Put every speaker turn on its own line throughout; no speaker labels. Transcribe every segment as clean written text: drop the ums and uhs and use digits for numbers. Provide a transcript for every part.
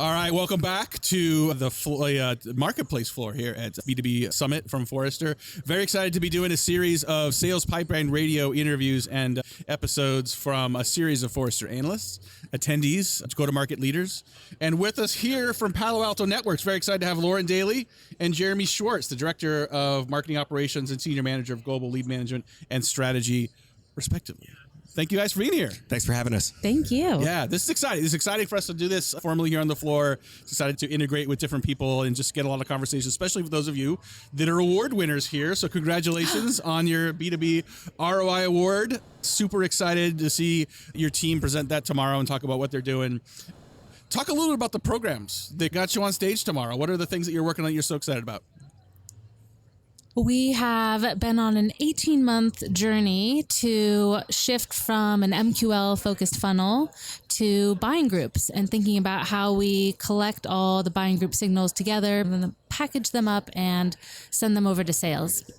All right, welcome back to the marketplace floor here at B2B Summit from Forrester. Very excited to be doing a series of sales pipeline radio interviews and episodes from a series of Forrester analysts, attendees, go-to-market leaders. And with us here from Palo Alto Networks, very excited to have Lauren Daly and Jeremy Schwartz, the Director of Marketing Operations and Senior Manager of Global Lead Management and Strategy, respectively. Thank you guys for being here.
Thanks for having us.
Thank you.
Yeah, this is exciting. It's exciting for us to do this formally here on the floor. It's excited to integrate with different people and just get a lot of conversations, especially for those of you that are award winners here. So congratulations on your B2B ROI award. Super excited to see your team present that tomorrow and talk about what they're doing. Talk a little bit about the programs that got you on stage tomorrow. What are the things that you're working on that you're so excited about?
We have been on an 18-month journey to shift from an MQL-focused funnel to buying groups and thinking about how we collect all the buying group signals together and then package them up and send them over to sales.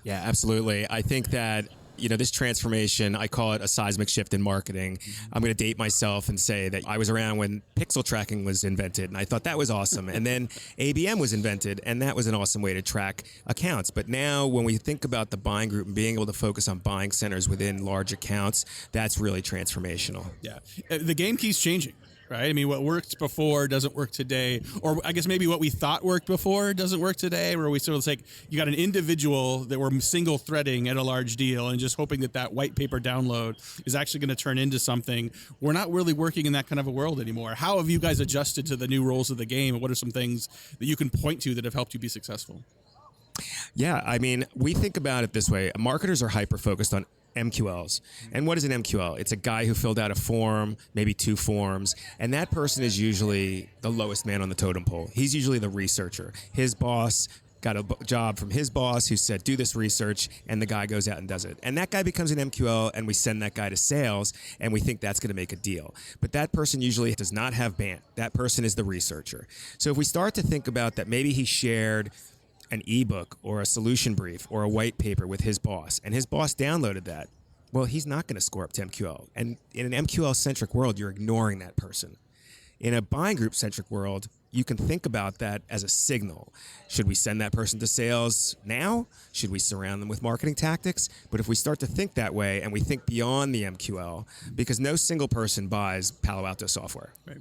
Yeah, absolutely. I think that this transformation, I call it a seismic shift in marketing. I'm going to date myself and say that I was around when pixel tracking was invented, and I thought that was awesome. And then ABM was invented, and that was an awesome way to track accounts. But now when we think about the buying group and being able to focus on buying centers within large accounts, that's really transformational.
Yeah, the game keeps changing. Right? I mean, what worked before doesn't work today. Or I guess maybe what we thought worked before doesn't work today, where we sort of like, you got an individual that we're single threading at a large deal and just hoping that white paper download is actually going to turn into something. We're not really working in that kind of a world anymore. How have you guys adjusted to the new rules of the game? And what are some things that you can point to that have helped you be successful?
Yeah, I mean, we think about it this way. Marketers are hyper-focused on MQLs. And what is an MQL? It's a guy who filled out a form, maybe 2 forms, and that person is usually the lowest man on the totem pole. He's usually the researcher. His boss got a job from his boss who said, do this research, and the guy goes out and does it. And that guy becomes an MQL, and we send that guy to sales, and we think that's going to make a deal. But that person usually does not have BANT. That person is the researcher. So if we start to think about that, maybe he shared an ebook or a solution brief or a white paper with his boss, and his boss downloaded that, well, he's not going to score up to MQL. And in an MQL-centric world, you're ignoring that person. In a buying group-centric world, you can think about that as a signal. Should we send that person to sales now? Should we surround them with marketing tactics? But if we start to think that way and we think beyond the MQL, because no single person buys Palo Alto software.
Right.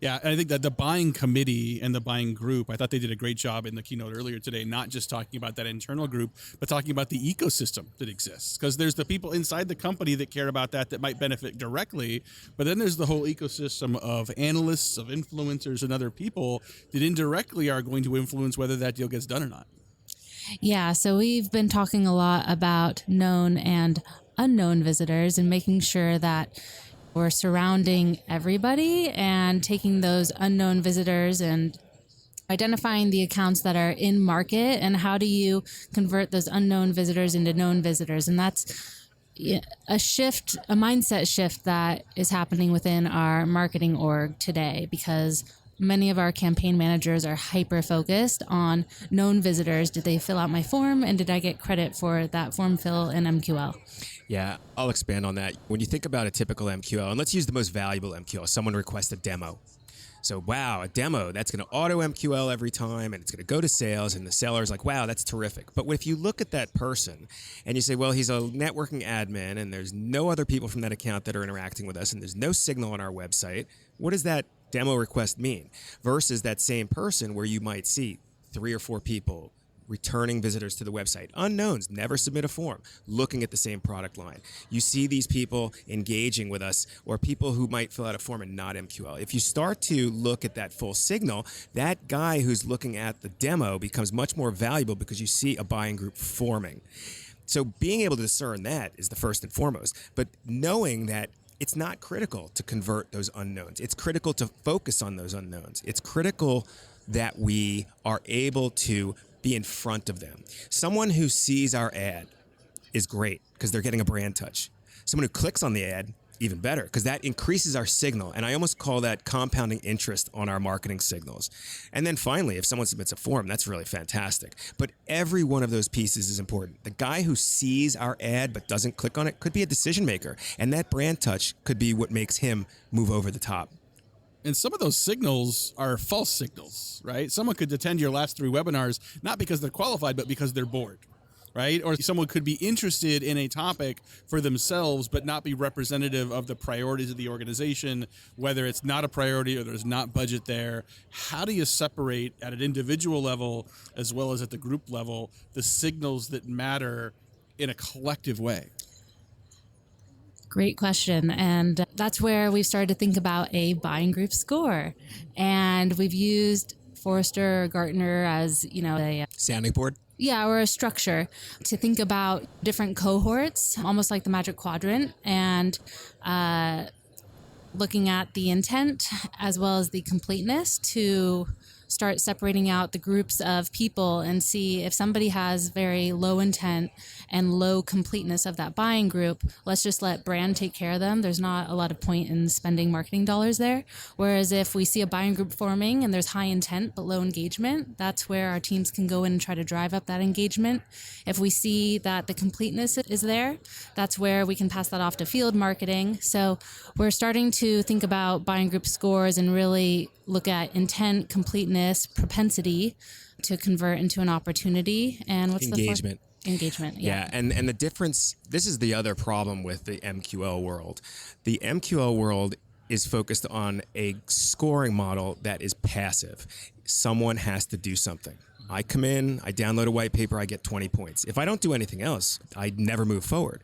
Yeah, I think that the buying committee and the buying group, I thought they did a great job in the keynote earlier today, not just talking about that internal group, but talking about the ecosystem that exists. Because there's the people inside the company that care about that might benefit directly, but then there's the whole ecosystem of analysts, of influencers, and other people that indirectly are going to influence whether that deal gets done or not.
Yeah, so we've been talking a lot about known and unknown visitors and making sure that we're surrounding everybody and taking those unknown visitors and identifying the accounts that are in market and how do you convert those unknown visitors into known visitors. And that's a shift, a mindset shift that is happening within our marketing org today, because many of our campaign managers are hyper-focused on known visitors. Did they fill out my form? And did I get credit for that form fill in MQL?
Yeah, I'll expand on that. When you think about a typical MQL, and let's use the most valuable MQL, someone requests a demo. So, wow, a demo, that's going to auto MQL every time, and it's going to go to sales, and the seller's like, wow, that's terrific. But if you look at that person, and you say, well, he's a networking admin, and there's no other people from that account that are interacting with us, and there's no signal on our website, what does that demo request mean? Versus that same person where you might see 3 or 4 people returning visitors to the website, unknowns, never submit a form, looking at the same product line. You see these people engaging with us, or people who might fill out a form and not MQL. If you start to look at that full signal, that guy who's looking at the demo becomes much more valuable because you see a buying group forming. So being able to discern that is the first and foremost, but knowing that it's not critical to convert those unknowns. It's critical to focus on those unknowns. It's critical that we are able to be in front of them. Someone who sees our ad is great because they're getting a brand touch. Someone who clicks on the ad, even better, because that increases our signal. And I almost call that compounding interest on our marketing signals. And then finally, if someone submits a form, that's really fantastic. But every one of those pieces is important. The guy who sees our ad but doesn't click on it could be a decision maker. And that brand touch could be what makes him move over the top.
And some of those signals are false signals, right? Someone could attend your last 3 webinars, not because they're qualified, but because they're bored, right? Or someone could be interested in a topic for themselves, but not be representative of the priorities of the organization, whether it's not a priority or there's not budget there. How do you separate at an individual level, as well as at the group level, the signals that matter in a collective way?
Great question. And that's where we've started to think about a buying group score. And we've used Forrester or Gartner as, a
Sounding board?
yeah, or a structure to think about different cohorts, almost like the Magic Quadrant, and looking at the intent as well as the completeness to start separating out the groups of people and see if somebody has very low intent and low completeness of that buying group, let's just let brand take care of them. There's not a lot of point in spending marketing dollars there. Whereas if we see a buying group forming and there's high intent but low engagement, that's where our teams can go in and try to drive up that engagement. If we see that the completeness is there, that's where we can pass that off to field marketing. So we're starting to think about buying group scores and really look at intent, completeness, propensity to convert into an opportunity. And what's
engagement?
Engagement.
Yeah. And the difference, this is the other problem with the MQL world. The MQL world is focused on a scoring model that is passive. Someone has to do something. I come in, I download a white paper, I get 20 points. If I don't do anything else, I never move forward.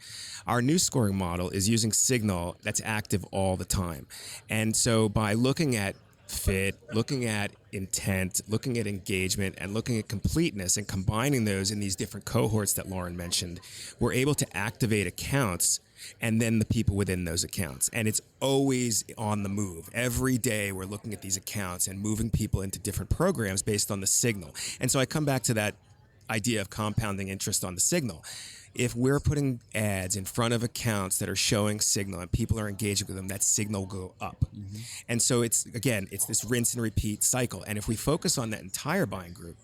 Our new scoring model is using signal that's active all the time. And so by looking at fit, looking at intent, looking at engagement, and looking at completeness and combining those in these different cohorts that Lauren mentioned, we're able to activate accounts and then the people within those accounts. And it's always on the move. Every day we're looking at these accounts and moving people into different programs based on the signal. And so I come back to that idea of compounding interest on the signal. If we're putting ads in front of accounts that are showing signal and people are engaging with them, that signal will go up. Mm-hmm. And so it's this rinse and repeat cycle. And if we focus on that entire buying group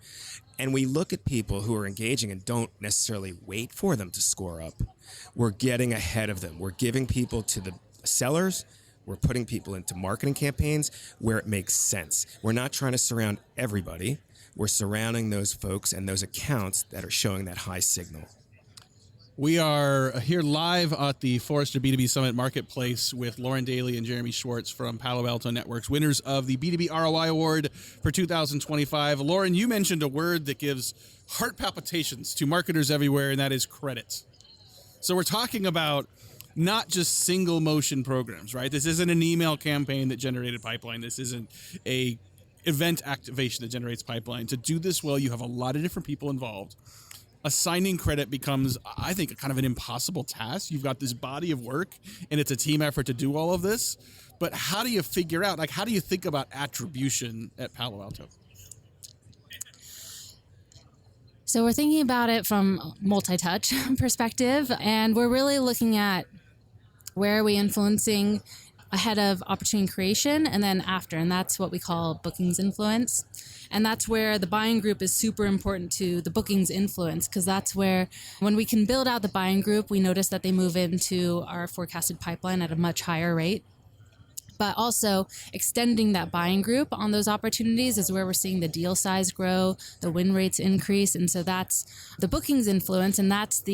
and we look at people who are engaging and don't necessarily wait for them to score up, we're getting ahead of them. We're giving people to the sellers. We're putting people into marketing campaigns where it makes sense. We're not trying to surround everybody. We're surrounding those folks and those accounts that are showing that high signal.
We are here live at the Forrester B2B Summit Marketplace with Lauren Daly and Jeremy Schwartz from Palo Alto Networks, winners of the B2B ROI Award for 2025. Lauren, you mentioned a word that gives heart palpitations to marketers everywhere, and that is credit. So we're talking about not just single motion programs, right? This isn't an email campaign that generated pipeline. This isn't a event activation that generates pipeline. To do this well, you have a lot of different people involved. Assigning credit becomes, I think, kind of an impossible task. You've got this body of work, and it's a team effort to do all of this. But how do you figure out, how do you think about attribution at Palo Alto?
So we're thinking about it from multi-touch perspective, and we're really looking at where are we influencing ahead of opportunity creation and then after, and that's what we call bookings influence. And that's where the buying group is super important to the bookings influence, because that's where when we can build out the buying group, we notice that they move into our forecasted pipeline at a much higher rate. But also extending that buying group on those opportunities is where we're seeing the deal size grow, the win rates increase. And so that's the bookings influence, and that's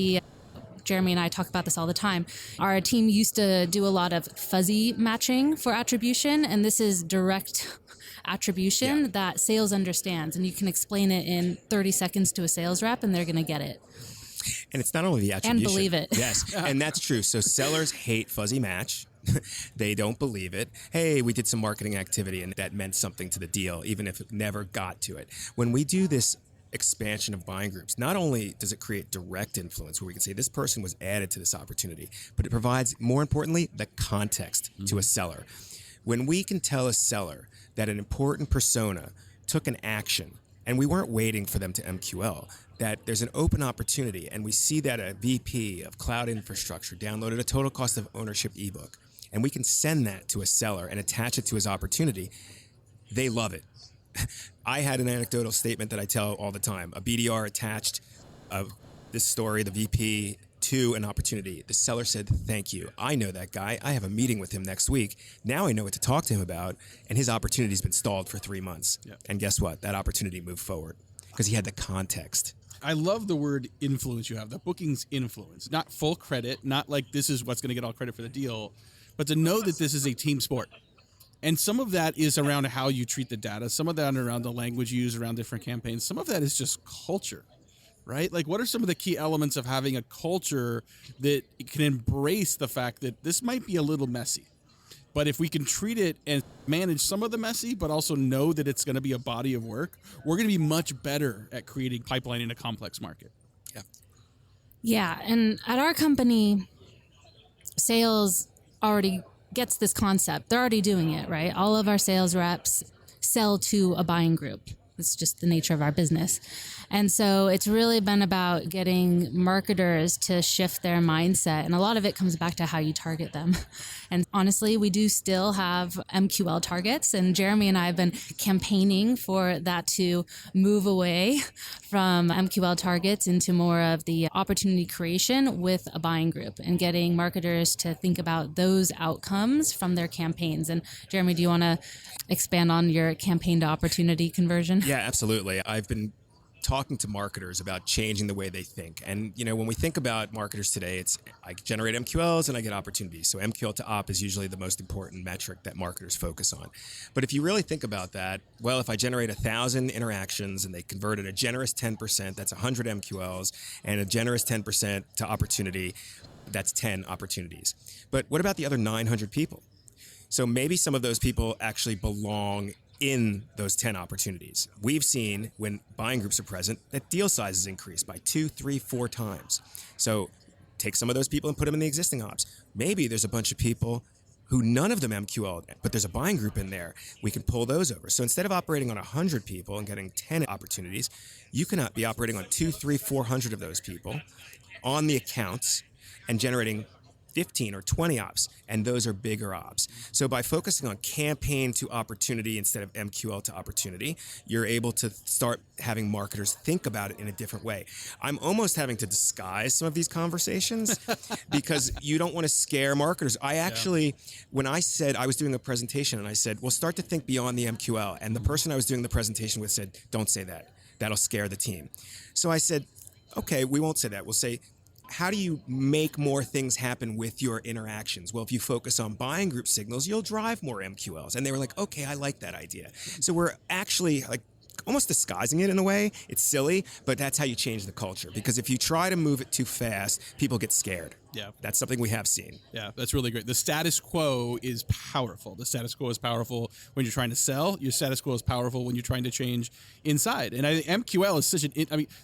Jeremy and I talk about this all the time. Our team used to do a lot of fuzzy matching for attribution, and this is direct attribution that sales understands, and you can explain it in 30 seconds to a sales rep and they're going to get it.
And it's not only the attribution.
And believe it.
Yes, and that's true. So sellers hate fuzzy match. They don't believe it. Hey, we did some marketing activity and that meant something to the deal, even if it never got to it. When we do this expansion of buying groups, not only does it create direct influence where we can say this person was added to this opportunity, but it provides, more importantly, the context to a seller. When we can tell a seller that an important persona took an action and we weren't waiting for them to MQL, that there's an open opportunity, and we see that a VP of cloud infrastructure downloaded a total cost of ownership ebook, and we can send that to a seller and attach it to his opportunity, they love it. I had an anecdotal statement that I tell all the time. A BDR attached this story, the VP to an opportunity. The seller said, thank you. I know that guy. I have a meeting with him next week. Now I know what to talk to him about. And his opportunity's been stalled for 3 months.
Yep.
And guess what? That opportunity moved forward because he had the context.
I love the word influence you have, the bookings influence, not full credit, not like this is what's going to get all credit for the deal, but to know that this is a team sport. And some of that is around how you treat the data. Some of that around the language you use around different campaigns. Some of that is just culture, right? Like, what are some of the key elements of having a culture that can embrace the fact that this might be a little messy? But if we can treat it and manage some of the messy, but also know that it's going to be a body of work, we're going to be much better at creating pipeline in a complex market.
Yeah.
Yeah. And at our company, sales already gets this concept. They're already doing it, right? All of our sales reps sell to a buying group. It's just the nature of our business. And so it's really been about getting marketers to shift their mindset. And a lot of it comes back to how you target them. And honestly, we do still have MQL targets. And Jeremy and I have been campaigning for that to move away from MQL targets into more of the opportunity creation with a buying group and getting marketers to think about those outcomes from their campaigns. And Jeremy, do you want to expand on your campaign to opportunity conversion?
Yeah, absolutely. I've been talking to marketers about changing the way they think. And, when we think about marketers today, it's I generate MQLs and I get opportunities. So MQL to op is usually the most important metric that marketers focus on. But if you really think about that, well, if I generate 1,000 interactions and they converted a generous 10%, that's 100 MQLs, and a generous 10% to opportunity, that's 10 opportunities. But what about the other 900 people? So maybe some of those people actually belong in those 10 opportunities. We've seen when buying groups are present that deal sizes increase by 2, 3, 4 times. So take some of those people and put them in the existing ops. Maybe there's a bunch of people who none of them MQL, but there's a buying group in there. We can pull those over. So instead of operating on 100 people and getting 10 opportunities, you can be operating on 2, 3, 400 of those people on the accounts and generating 15 or 20 ops, and those are bigger ops. So by focusing on campaign to opportunity instead of MQL to opportunity, you're able to start having marketers think about it in a different way. I'm almost having to disguise some of these conversations because you don't want to scare marketers. I actually, when I said I was doing a presentation and I said, well, start to think beyond the MQL, and the person I was doing the presentation with said, don't say that. That'll scare the team. So I said, okay, we won't say that. We'll say, how do you make more things happen with your interactions? Well, if you focus on buying group signals, you'll drive more MQLs. And they were like, okay, I like that idea. So we're actually like almost disguising it in a way. It's silly, but that's how you change the culture. Because if you try to move it too fast, people get scared.
Yeah.
That's something we have seen.
Yeah, that's really great. The status quo is powerful. The status quo is powerful when you're trying to sell. Your status quo is powerful when you're trying to change inside. And I think MQL is such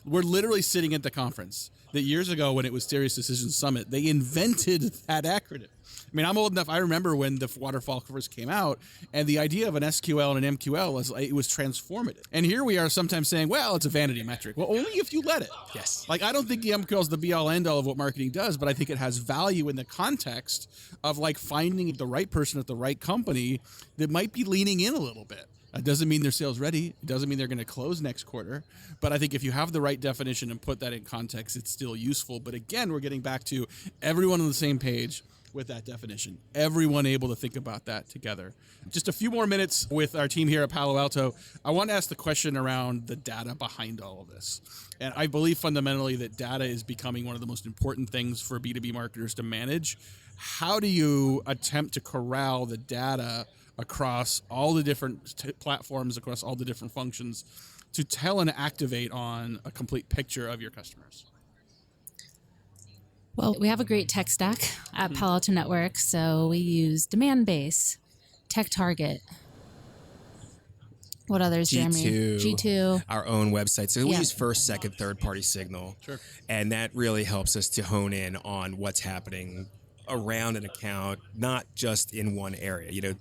we're literally sitting at the conference that years ago when it was Serious Decisions Summit, they invented that acronym. I mean, I'm old enough. I remember when the waterfall first came out, and the idea of an SQL and an MQL was transformative. And here we are sometimes saying, well, it's a vanity metric. Well, only if you let it.
Yes.
Like, I don't think the MQL is the be-all, end-all of what marketing does, but I think it has value in the context of like finding the right person at the right company that might be leaning in a little bit. It doesn't mean they're sales ready. It doesn't mean they're going to close next quarter. But I think if you have the right definition and put that in context, it's still useful. But again, we're getting back to everyone on the same page with that definition. Everyone able to think about that together. Just a few more minutes with our team here at Palo Alto. I want to ask the question around the data behind all of this. And I believe fundamentally that data is becoming one of the most important things for B2B marketers to manage. How do you attempt to corral the data across all the different platforms, across all the different functions to tell and activate on a complete picture of your customers?
Well, we have a great tech stack at Palo Alto Networks. So we use Demandbase, TechTarget. What others, Jeremy? G2.
Our own website. So we use first, second, third-party signal.
Sure.
And that really helps us to hone in on what's happening around an account, not just in one area.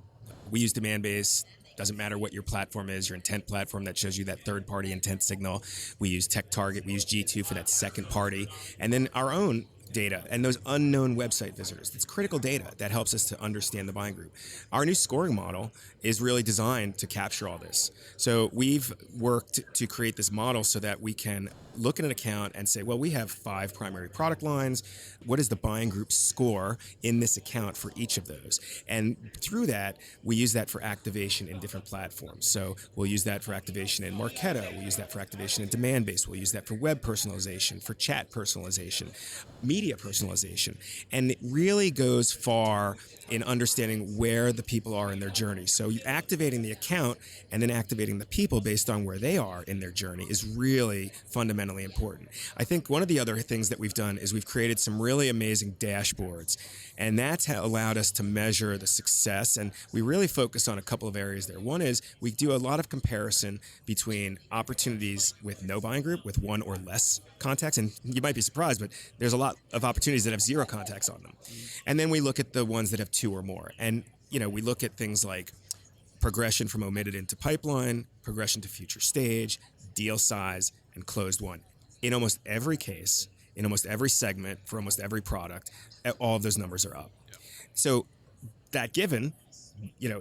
We use Demandbase. Doesn't matter what your platform is, your intent platform that shows you that third-party intent signal. We use TechTarget. We use G2 for that second party. And then our own data and those unknown website visitors. It's critical data that helps us to understand the buying group. Our new scoring model is really designed to capture all this. So we've worked to create this model so that we can look at an account and say, well, we have 5 primary product lines. What is the buying group score in this account for each of those? And through that, we use that for activation in different platforms. So we'll use that for activation in Marketo. We'll use that for activation in demand-based. We'll use that for web personalization, for chat personalization, media personalization. And it really goes far in understanding where the people are in their journey. So activating the account and then activating the people based on where they are in their journey is really fundamentally important. I think one of the other things that we've done is we've created some really amazing dashboards, and that's allowed us to measure the success, and we really focus on a couple of areas there. One is we do a lot of comparison between opportunities with no buying group, with 1 or less contacts, and you might be surprised, but there's a lot of opportunities that have 0 contacts on them. And then we look at the ones that have 2 or more. And, we look at things like progression from omitted into pipeline, progression to future stage, deal size, and closed won. In almost every case, in almost every segment, for almost every product, all of those numbers are up. So that given,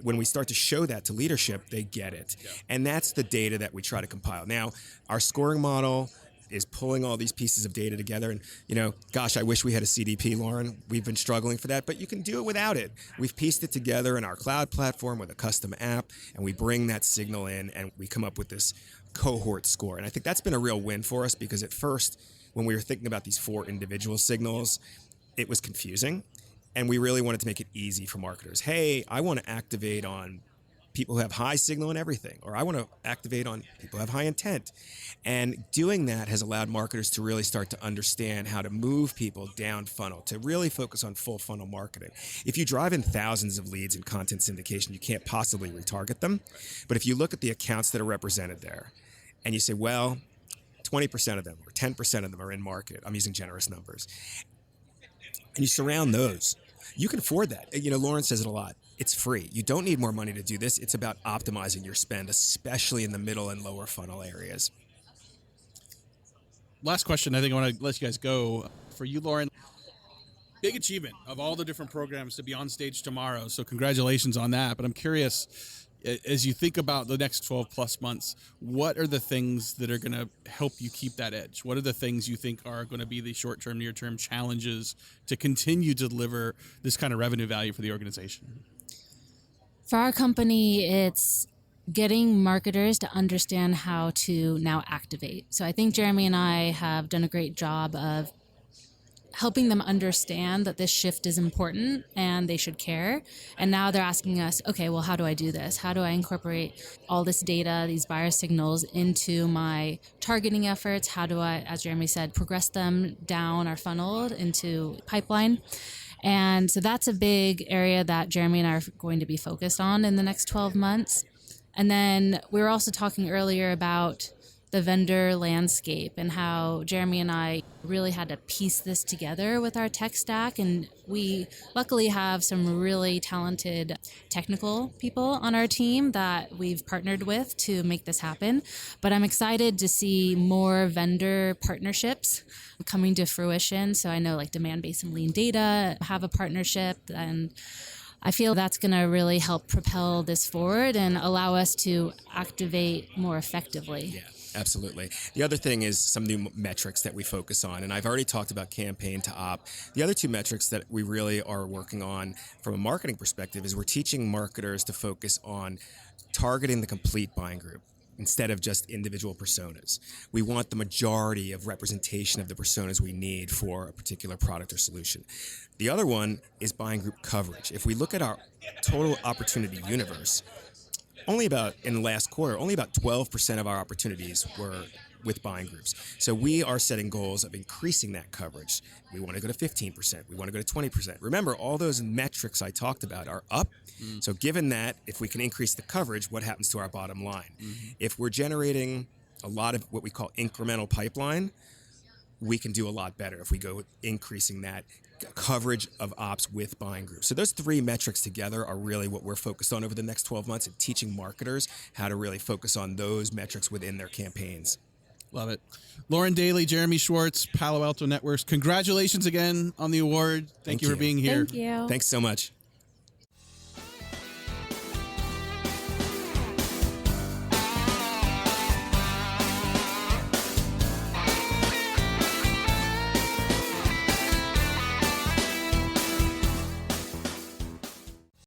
when we start to show that to leadership, they get it. And that's the data that we try to compile. Now, our scoring model is pulling all these pieces of data together. And, gosh, I wish we had a CDP, Lauren. We've been struggling for that, but you can do it without it. We've pieced it together in our cloud platform with a custom app, and we bring that signal in, and we come up with this cohort score. And I think that's been a real win for us, because at first, when we were thinking about these 4 individual signals, it was confusing. And we really wanted to make it easy for marketers. Hey, I want to activate on people who have high signal and everything, or I want to activate on people who have high intent. And doing that has allowed marketers to really start to understand how to move people down funnel, to really focus on full funnel marketing. If you drive in thousands of leads in content syndication, you can't possibly retarget them. But if you look at the accounts that are represented there, and you say, well, 20% of them or 10% of them are in market. I'm using generous numbers. And you surround those. You can afford that. Lauren says it a lot. It's free. You don't need more money to do this. It's about optimizing your spend, especially in the middle and lower funnel areas.
Last question. I think I want to let you guys go. For you, Lauren, big achievement of all the different programs to be on stage tomorrow. So congratulations on that. But I'm curious, as you think about the next 12 plus months, what are the things that are going to help you keep that edge? What are the things you think are going to be the short-term, near-term challenges to continue to deliver this kind of revenue value for the organization?
For our company, it's getting marketers to understand how to now activate. So I think Jeremy and I have done a great job of helping them understand that this shift is important and they should care. And now they're asking us, okay, well, how do I do this? How do I incorporate all this data, these buyer signals into my targeting efforts? How do I, as Jeremy said, progress them down our funnel into pipeline? And so that's a big area that Jeremy and I are going to be focused on in the next 12 months. And then we were also talking earlier about the vendor landscape and how Jeremy and I really had to piece this together with our tech stack. And we luckily have some really talented technical people on our team that we've partnered with to make this happen. But I'm excited to see more vendor partnerships coming to fruition. So I know like Demand-Based and Lean Data have a partnership, and I feel that's going to really help propel this forward and allow us to activate more effectively.
Yeah. Absolutely. The other thing is some new metrics that we focus on. And I've already talked about campaign to op. The other 2 metrics that we really are working on from a marketing perspective is we're teaching marketers to focus on targeting the complete buying group instead of just individual personas. We want the majority of representation of the personas we need for a particular product or solution. The other one is buying group coverage. If we look at our total opportunity universe, in the last quarter, only about 12% of our opportunities were with buying groups. So we are setting goals of increasing that coverage. We want to go to 15%. We want to go to 20%. Remember, all those metrics I talked about are up. So given that, if we can increase the coverage, what happens to our bottom line? If we're generating a lot of what we call incremental pipeline, we can do a lot better if we go with increasing that coverage of ops with buying groups. So those 3 metrics together are really what we're focused on over the next 12 months and teaching marketers how to really focus on those metrics within their campaigns.
Love it. Lauren Daly, Jeremy Schwartz, Palo Alto Networks. Congratulations again on the award. Thank you for being here.
Thank you.
Thanks so much.